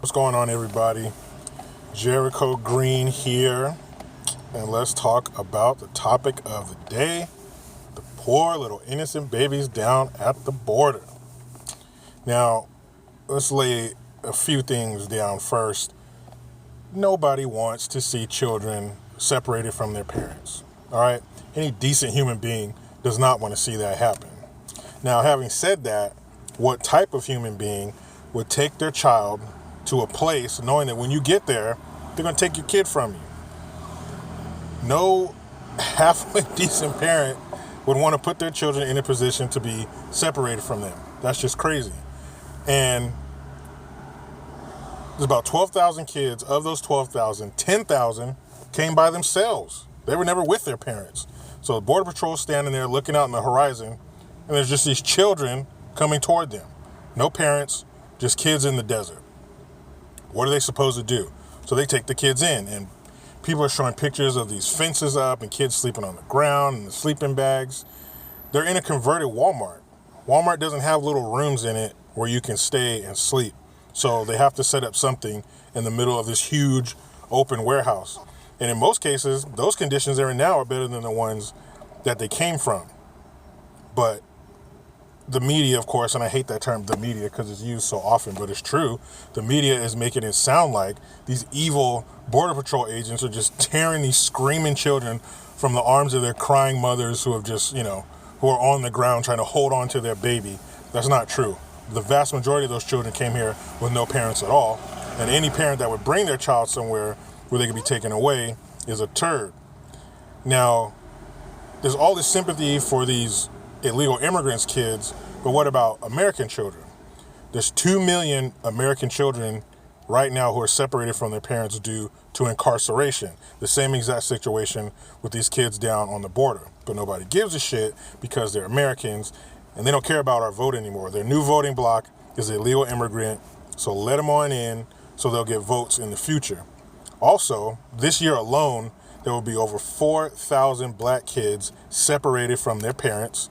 What's going on, everybody? Jericho Green here, and let's talk about the topic of the day: the poor little innocent babies down at the border. Now, let's lay a few things down first. Nobody wants to see children separated from their parents. All right? Any decent human being does not want to see that happen. Now, having said that, what type of human being would take their child to a place knowing that when you get there, they're going to take your kid from you? No halfway decent parent would want to put their children in a position to be separated from them. That's just crazy. And there's about 12,000 kids. Of those 12,000, 10,000 came by themselves. They were never with their parents. So the Border Patrol is standing there looking out in the horizon, and there's just these children coming toward them. No parents, just kids in the desert. What are they supposed to do? So they take the kids in, and people are showing pictures of these fences up and kids sleeping on the ground and the sleeping bags. They're in a converted Walmart. Walmart doesn't have little rooms in it where you can stay and sleep. So they have to set up something in the middle of this huge open warehouse. And in most cases, those conditions they're in now are better than the ones that they came from. But the media, of course, and I hate that term, the media, because it's used so often, but it's true. The media is making it sound like these evil Border Patrol agents are just tearing these screaming children from the arms of their crying mothers who have just, who are on the ground trying to hold on to their baby. That's not true. The vast majority of those children came here with no parents at all. And any parent that would bring their child somewhere where they could be taken away is a turd. Now, there's all this sympathy for these illegal immigrants' kids, but what about American children? There's 2 million American children right now who are separated from their parents due to incarceration. The same exact situation with these kids down on the border. But nobody gives a shit because they're Americans and they don't care about our vote anymore. Their new voting bloc is the illegal immigrant, so let them on in so they'll get votes in the future. Also, this year alone, there will be over 4,000 black kids separated from their parents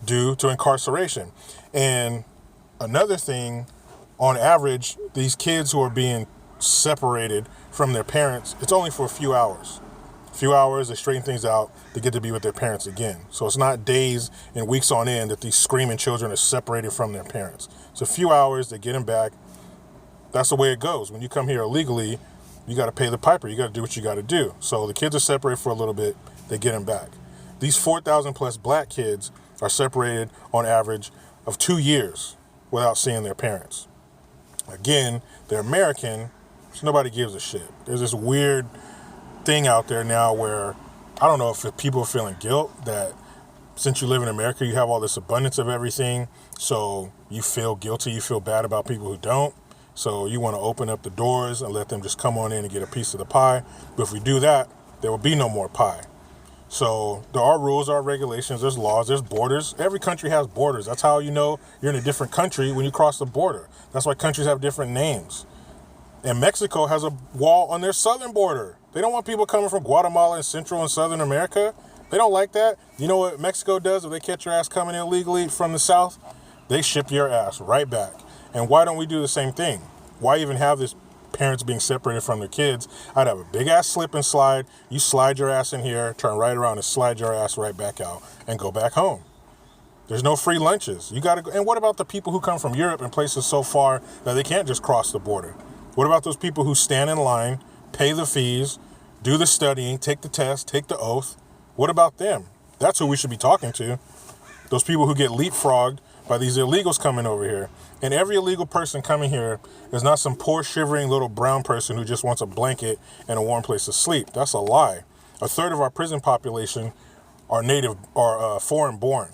due to incarceration. And another thing, on average, these kids who are being separated from their parents, it's only for a few hours. A few hours, they straighten things out, they get to be with their parents again. So it's not days and weeks on end that these screaming children are separated from their parents. It's a few hours, they get them back. That's the way it goes. When you come here illegally, you got to pay the piper. You got to do what you got to do. So the kids are separated for a little bit, they get them back. These 4,000 plus black kids are separated on average of 2 years without seeing their parents. Again, they're American, so nobody gives a shit. There's this weird thing out there now where I don't know if people are feeling guilt that since you live in America, you have all this abundance of everything, so you feel guilty, you feel bad about people who don't. So you want to open up the doors and let them just come on in and get a piece of the pie. But if we do that, there will be no more pie. So there are rules, there are regulations, there's laws, there's borders. Every country has borders. That's how you know you're in a different country when you cross the border. That's why countries have different names. And Mexico has a wall on their southern border. They don't want people coming from Guatemala and Central and Southern America. They don't like that. You know what Mexico does if they catch your ass coming illegally from the south? They ship your ass right back. And why don't we do the same thing? Why even have this parents being separated from their kids? I'd have a big ass slip and slide. You slide your ass in here, turn right around and slide your ass right back out and go back home. There's no free lunches. You got to go. And what about the people who come from Europe and places so far that they can't just cross the border? What about those people who stand in line, pay the fees, do the studying, take the test, take the oath? What about them? That's who we should be talking to. Those people who get leapfrogged by these illegals coming over here. And every illegal person coming here is not some poor shivering little brown person who just wants a blanket and a warm place to sleep. That's a lie. A third of our prison population are foreign born.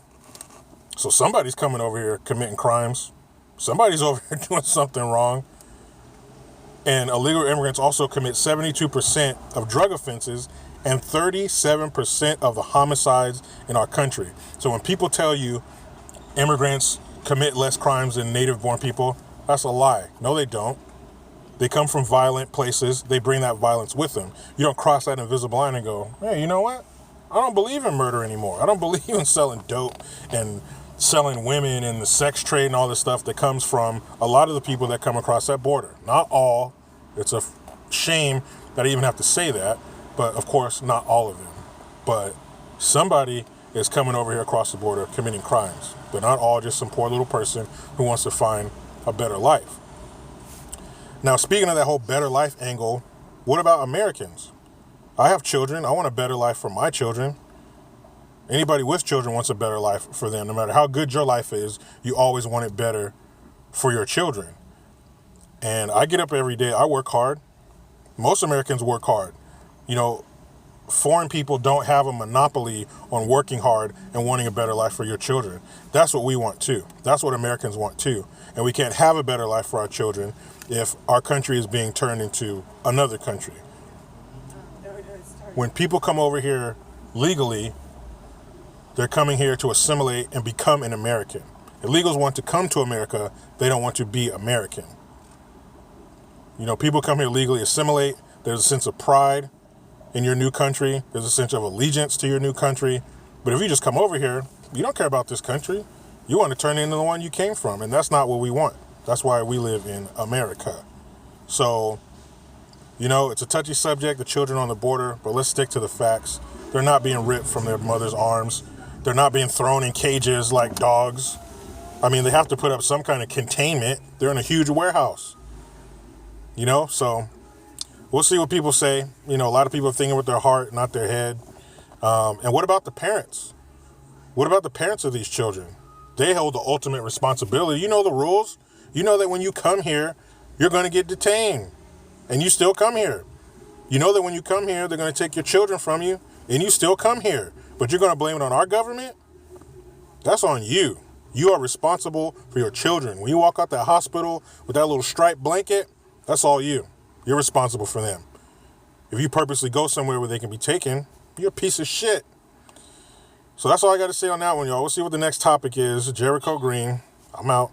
So somebody's coming over here committing crimes. Somebody's over here doing something wrong. And illegal immigrants also commit 72% of drug offenses and 37% of the homicides in our country. So when people tell you immigrants commit less crimes than native-born people, that's a lie. No, they don't. They come from violent places. They bring that violence with them. You don't cross that invisible line and go, hey, you know what? I don't believe in murder anymore. I don't believe in selling dope and selling women and the sex trade and all this stuff that comes from a lot of the people that come across that border. Not all. It's a shame that I even have to say that, but of course, not all of them. But somebody is coming over here across the border committing crimes, but not all, just some poor little person who wants to find a better life. Now, speaking of that whole better life angle, what about Americans? I have children. I want a better life for my children. Anybody with children wants a better life for them. No matter how good your life is, you always want it better for your children. And I get up every day. I work hard. Most Americans work hard. You know, foreign people don't have a monopoly on working hard and wanting a better life for your children. That's what we want too. That's what Americans want too. And we can't have a better life for our children if our country is being turned into another country. When people come over here legally, they're coming here to assimilate and become an American. Illegals want to come to America. They don't want to be American. You know, people come here legally, assimilate. There's a sense of pride in your new country. There's a sense of allegiance to your new country. But if you just come over here, you don't care about this country. You want to turn into the one you came from. And that's not what we want. That's why we live in America. So, you know, it's a touchy subject, the children on the border, but let's stick to the facts. They're not being ripped from their mother's arms. They're not being thrown in cages like dogs. I mean, they have to put up some kind of containment. They're in a huge warehouse. You know, so we'll see what people say. You know, a lot of people are thinking with their heart, not their head. And what about the parents? What about the parents of these children? They hold the ultimate responsibility. You know the rules. You know that when you come here, you're going to get detained. And you still come here. You know that when you come here, they're going to take your children from you. And you still come here. But you're going to blame it on our government? That's on you. You are responsible for your children. When you walk out that hospital with that little striped blanket, that's all you. You're responsible for them. If you purposely go somewhere where they can be taken, you're a piece of shit. So that's all I got to say on that one, y'all. We'll see what the next topic is. Jericho Green. I'm out.